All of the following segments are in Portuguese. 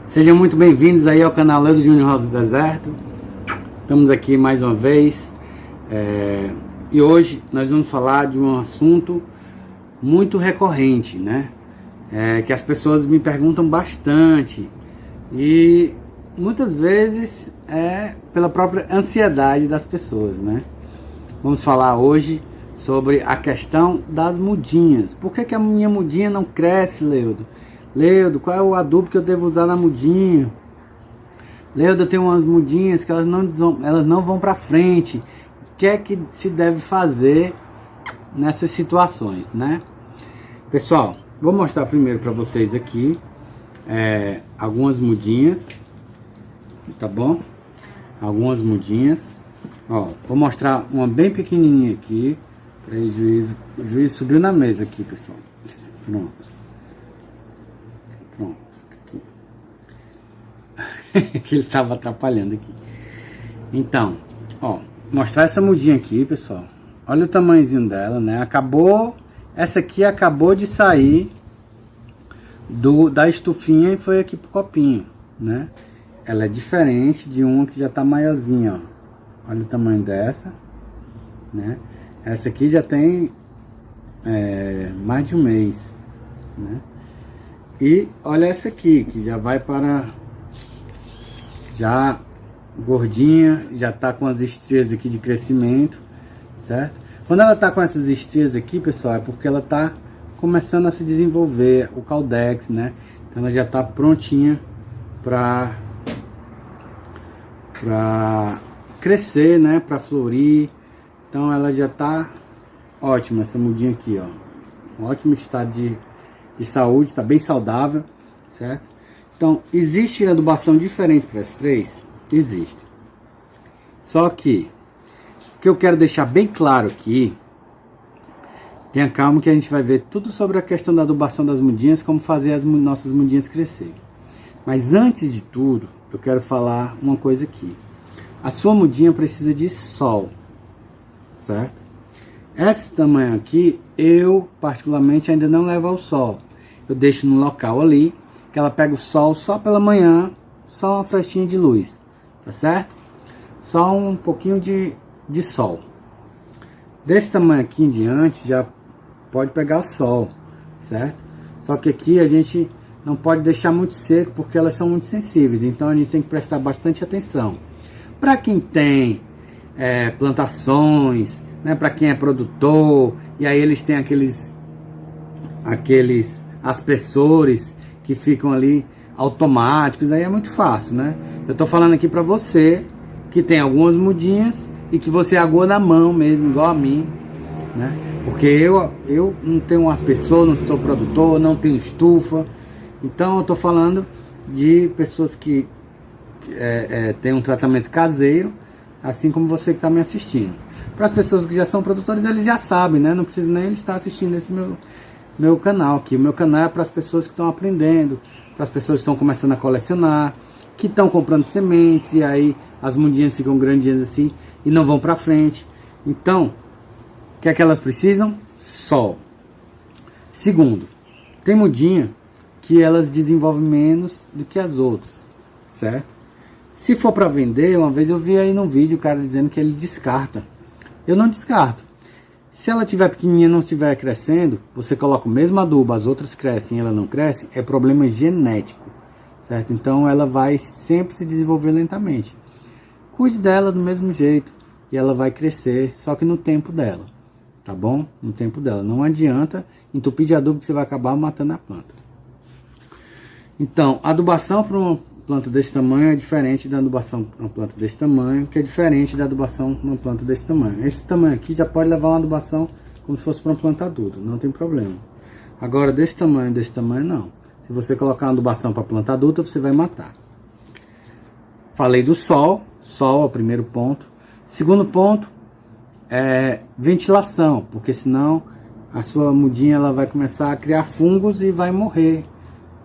Sejam muito bem-vindos aí ao canal Leudo Júnior Rosa do Deserto. Estamos aqui mais uma vez e hoje nós vamos falar de um assunto muito recorrente, né? Que as pessoas me perguntam bastante e muitas vezes é pela própria ansiedade das pessoas, né? Vamos falar hoje sobre a questão das mudinhas. Por que a minha mudinha não cresce, Leudo? Leudo, qual é o adubo que eu devo usar na mudinha? Leudo, eu tenho umas mudinhas que elas não vão para frente. O que é que se deve fazer nessas situações, né? Pessoal, vou mostrar primeiro para vocês aqui algumas mudinhas, tá bom? Algumas mudinhas. Ó, vou mostrar uma bem pequenininha aqui. Peraí, o juiz subiu na mesa aqui, pessoal. Pronto. Que ele estava atrapalhando aqui. Então, ó, mostrar essa mudinha aqui, pessoal. Olha o tamanhozinho dela, né? Essa aqui acabou de sair da estufinha e foi aqui pro copinho, né? Ela é diferente de uma que já tá maiorzinha, ó. Olha o tamanho dessa, né? Essa aqui já tem mais de um mês, né? E olha essa aqui, que já vai para... já gordinha, já tá com as estrias aqui de crescimento, certo? Quando ela tá com essas estrias aqui, pessoal, é porque ela tá começando a se desenvolver, o caudex, né? Então ela já tá prontinha para crescer, né? Para florir. Então ela já tá ótima, essa mudinha aqui, ó. Um ótimo estado de saúde, está bem saudável, certo? Então, existe adubação diferente para as três? Existe. Só que, o que eu quero deixar bem claro aqui, tenha calma que a gente vai ver tudo sobre a questão da adubação das mudinhas, como fazer as nossas mudinhas crescerem. Mas antes de tudo, eu quero falar uma coisa aqui. A sua mudinha precisa de sol, certo? Esse tamanho aqui, eu particularmente ainda não levo ao sol. Eu deixo no local ali, que ela pega o sol só pela manhã, só uma frestinha de luz, tá certo? Só um pouquinho de sol. Desse tamanho aqui em diante, já pode pegar o sol, certo? Só que aqui a gente não pode deixar muito seco, porque elas são muito sensíveis, então a gente tem que prestar bastante atenção. Para quem tem plantações, né, para quem é produtor, e aí eles têm aqueles aspersores que ficam ali automáticos, aí é muito fácil, né? Eu tô falando aqui pra você que tem algumas mudinhas e que você agua na mão mesmo, igual a mim, né? Porque eu não tenho um aspersor, não sou produtor, não tenho estufa, então eu tô falando de pessoas que têm um tratamento caseiro, assim como você que está me assistindo. Para as pessoas que já são produtores, eles já sabem, né? Não precisa nem eles estar assistindo esse meu canal aqui. O meu canal é para as pessoas que estão aprendendo, para as pessoas que estão começando a colecionar, que estão comprando sementes e aí as mudinhas ficam grandinhas assim e não vão para frente. Então, o que é que elas precisam? Sol. Segundo, tem mudinha que elas desenvolvem menos do que as outras, certo? Se for para vender, uma vez eu vi aí no vídeo o cara dizendo que ele descarta. Eu não descarto. Se ela tiver pequenininha e não estiver crescendo, você coloca o mesmo adubo, as outras crescem e ela não cresce, é problema genético, certo? Então ela vai sempre se desenvolver lentamente. Cuide dela do mesmo jeito e ela vai crescer, só que no tempo dela, tá bom? No tempo dela. Não adianta entupir de adubo que você vai acabar matando a planta. Então, a adubação para uma planta desse tamanho é diferente da adubação para uma planta desse tamanho, que é diferente da adubação para uma planta desse tamanho. Esse tamanho aqui já pode levar uma adubação como se fosse para uma planta adulta, não tem problema. Agora, desse tamanho não. Se você colocar uma adubação para planta adulta, você vai matar. Falei do sol é o primeiro ponto. Segundo ponto é ventilação, porque senão a sua mudinha ela vai começar a criar fungos e vai morrer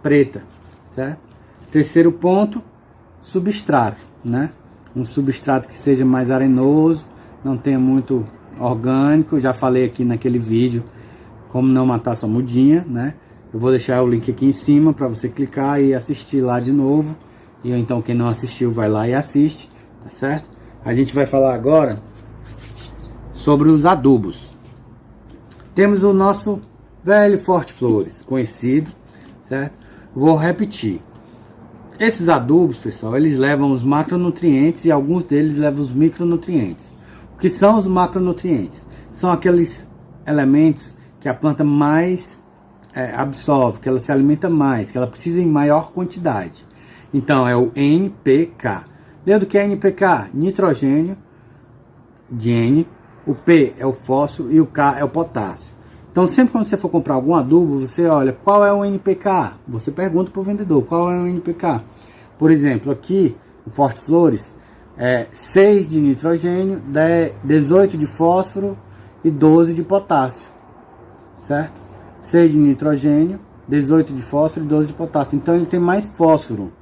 preta, certo? Terceiro ponto, substrato, né? Um substrato que seja mais arenoso, não tenha muito orgânico. Já falei aqui naquele vídeo como não matar sua mudinha, né? Eu vou deixar o link aqui em cima para você clicar e assistir lá de novo. E então quem não assistiu vai lá e assiste, tá certo? A gente vai falar agora sobre os adubos. Temos o nosso velho Forte Flores, conhecido, certo? Vou repetir. Esses adubos, pessoal, eles levam os macronutrientes e alguns deles levam os micronutrientes. O que são os macronutrientes? São aqueles elementos que a planta mais absorve, que ela se alimenta mais, que ela precisa em maior quantidade. Então é o NPK. Lembra do que é NPK? Nitrogênio de N, o P é o fósforo e o K é o potássio. Então sempre quando você for comprar algum adubo, você olha qual é o NPK. Você pergunta para o vendedor qual é o NPK. Por exemplo, aqui o Forte Flores é 6 de nitrogênio, 18 de fósforo e 12 de potássio, certo? 6 de nitrogênio, 18 de fósforo e 12 de potássio. Então ele tem mais fósforo.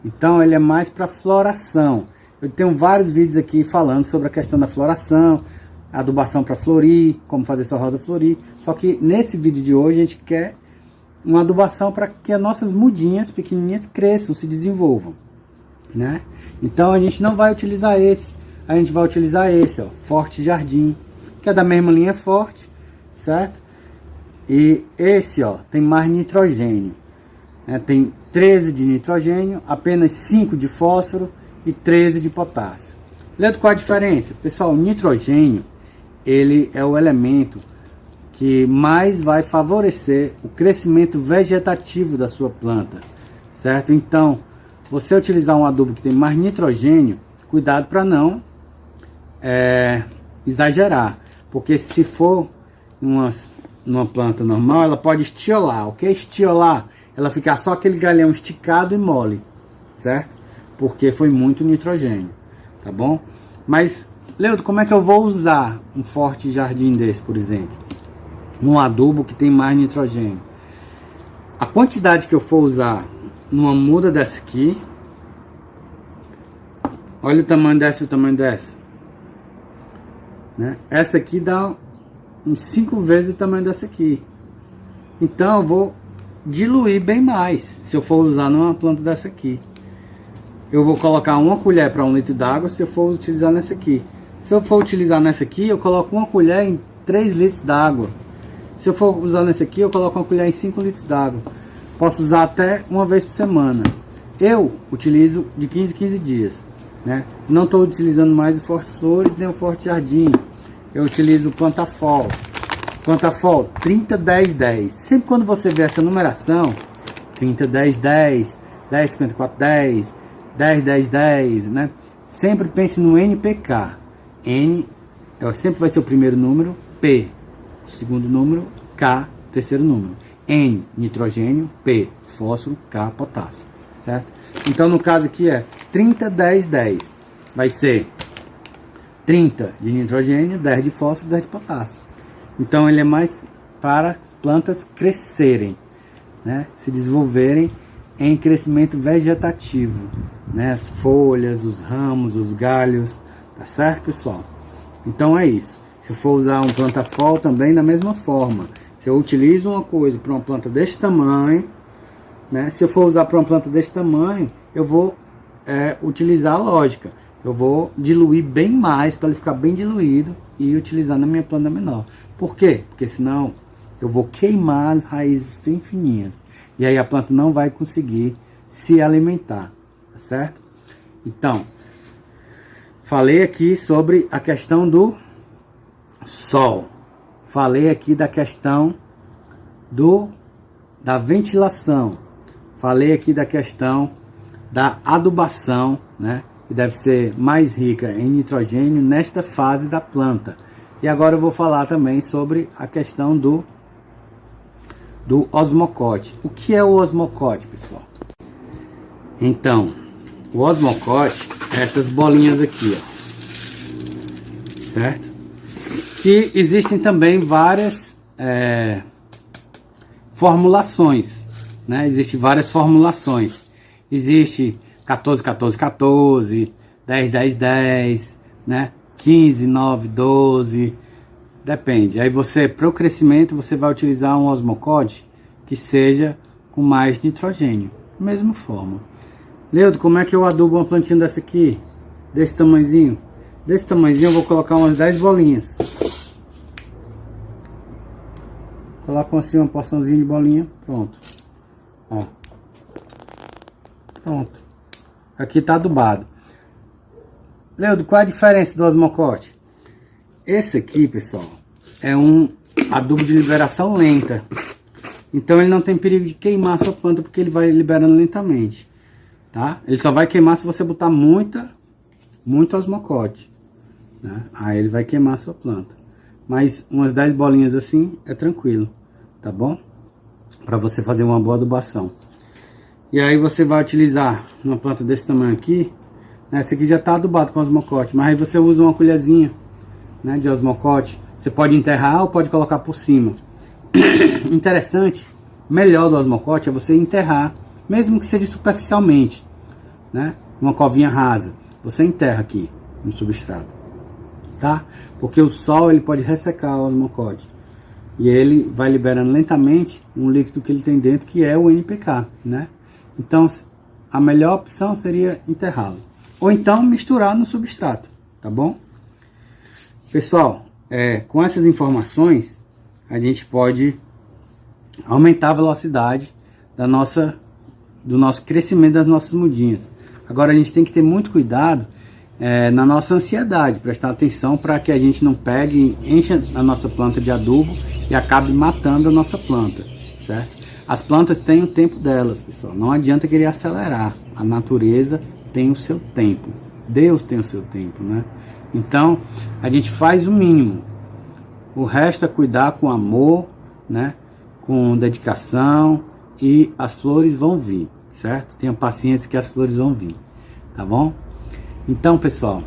Então ele é mais para floração. Eu tenho vários vídeos aqui falando sobre a questão da floração, adubação para florir, como fazer sua rosa florir. Só que nesse vídeo de hoje a gente quer uma adubação para que as nossas mudinhas pequenininhas cresçam, se desenvolvam, né? Então a gente não vai utilizar esse, a gente vai utilizar esse, ó, Forte Jardim, que é da mesma linha Forte, certo? E esse, ó, tem mais nitrogênio, né? Tem 13 de nitrogênio, apenas 5 de fósforo e 13 de potássio. Lembra qual a diferença? Pessoal, o nitrogênio, ele é o elemento que mais vai favorecer o crescimento vegetativo da sua planta, certo? Então, você utilizar um adubo que tem mais nitrogênio, cuidado para não exagerar, porque se for numa planta normal, ela pode estiolar. O que é estiolar? Ela ficar só aquele galhão esticado e mole, certo? Porque foi muito nitrogênio, tá bom? Mas, Leudo, como é que eu vou usar um Forte Jardim desse, por exemplo? Um adubo que tem mais nitrogênio. A quantidade que eu for usar numa muda dessa aqui, olha o tamanho dessa e o tamanho dessa, né? Essa aqui dá uns 5 vezes o tamanho dessa aqui. Então eu vou diluir bem mais se eu for usar numa planta dessa aqui. Eu vou colocar 1 colher para 1 litro d'água se eu for utilizar nessa aqui. Se eu for utilizar nessa aqui, eu coloco 1 colher em 3 litros d'água. Se eu for usar nessa aqui, eu coloco 1 colher em 5 litros d'água. Posso usar até uma vez por semana. Eu utilizo de 15 em 15 dias, né? Não estou utilizando mais o Forte Flores nem o Forte Jardim. Eu utilizo o Plantafol. Plantafol 30, 10, 10. Sempre quando você vê essa numeração, 30, 10, 10, 10, 54, 10, 10, 10, 10, né? Sempre pense no NPK. N sempre vai ser o primeiro número, P, o segundo número, K, o terceiro número. N, nitrogênio, P, fósforo, K, potássio, certo? Então no caso aqui é 30, 10, 10. Vai ser 30 de nitrogênio, 10 de fósforo, 10 de potássio. Então ele é mais para plantas crescerem, né? Se desenvolverem em crescimento vegetativo, né? As folhas, os ramos, os galhos, tá certo, pessoal? Então é isso. Se eu for usar um Plantafol também da mesma forma. Se eu utilizo uma coisa para uma planta desse tamanho, né? Se eu for usar para uma planta desse tamanho, eu vou utilizar a lógica. Eu vou diluir bem mais para ele ficar bem diluído e utilizar na minha planta menor. Por quê? Porque senão eu vou queimar as raízes bem fininhas. E aí a planta não vai conseguir se alimentar, tá certo? Então, falei aqui sobre a questão do sol. Falei aqui da questão da ventilação. Falei aqui da questão da adubação, né? Que deve ser mais rica em nitrogênio nesta fase da planta. E agora eu vou falar também sobre a questão do osmocote. O que é o osmocote, pessoal? Então, o osmocote é essas bolinhas aqui, ó, certo? Que existem também várias formulações, né? Existem várias formulações. Existe 14, 14, 14, 10, 10, 10, né? 15, 9, 12, depende. Aí você, para o crescimento, você vai utilizar um osmocote que seja com mais nitrogênio. Mesma forma. Leudo, como é que eu adubo uma plantinha dessa aqui? Desse tamanhozinho? Desse tamanhozinho eu vou colocar umas 10 bolinhas. Coloco assim uma porçãozinha de bolinha. Pronto. Ó. Pronto. Aqui tá adubado. Leudo, qual é a diferença do osmocote? Esse aqui, pessoal, é um adubo de liberação lenta. Então ele não tem perigo de queimar a sua planta, porque ele vai liberando lentamente, tá? Ele só vai queimar se você botar muito osmocote, né? Aí ele vai queimar a sua planta. Mas umas 10 bolinhas assim é tranquilo, tá bom? Para você fazer uma boa adubação. E aí você vai utilizar uma planta desse tamanho aqui, né? Esse aqui já tá adubado com osmocote, mas aí você usa uma colherzinha, né, de osmocote. Você pode enterrar ou pode colocar por cima. Interessante, melhor do osmocote é você enterrar, mesmo que seja superficialmente, né? Uma covinha rasa, você enterra aqui no substrato, tá? Porque o sol ele pode ressecar o osmocote e ele vai liberando lentamente um líquido que ele tem dentro, que é o NPK, né? Então a melhor opção seria enterrá-lo ou então misturar no substrato, tá bom? Pessoal, com essas informações a gente pode aumentar a velocidade do nosso crescimento das nossas mudinhas. Agora a gente tem que ter muito cuidado na nossa ansiedade, prestar atenção para que a gente não pegue, encha a nossa planta de adubo e acabe matando a nossa planta, certo? As plantas têm o tempo delas, pessoal, não adianta querer acelerar, a natureza tem o seu tempo, Deus tem o seu tempo, né? Então a gente faz o mínimo. O resto é cuidar com amor, né? Com dedicação, e as flores vão vir, certo? Tenha paciência que as flores vão vir, tá bom? Então, pessoal,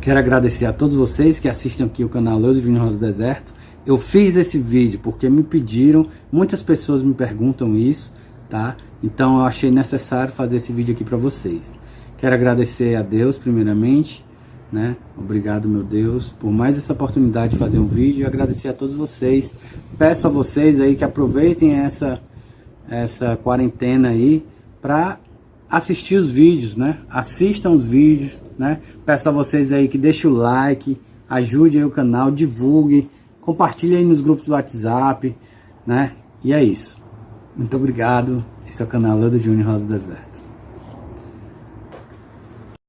quero agradecer a todos vocês que assistem aqui o canal Leudo Júnior Rosa do Deserto. Eu fiz esse vídeo porque me pediram, muitas pessoas me perguntam isso, tá? Então eu achei necessário fazer esse vídeo aqui para vocês. Quero agradecer a Deus primeiramente, né? Obrigado, meu Deus, por mais essa oportunidade de fazer um vídeo, e agradecer a todos vocês. Peço a vocês aí que aproveitem essa quarentena aí para assistir os vídeos, né? Assistam os vídeos, né? Peço a vocês aí que deixem o like, ajude aí o canal, divulgue, compartilhe aí nos grupos do WhatsApp, né? E é isso. Muito obrigado. Esse é o canal Leudo Júnior Rosa do Deserto.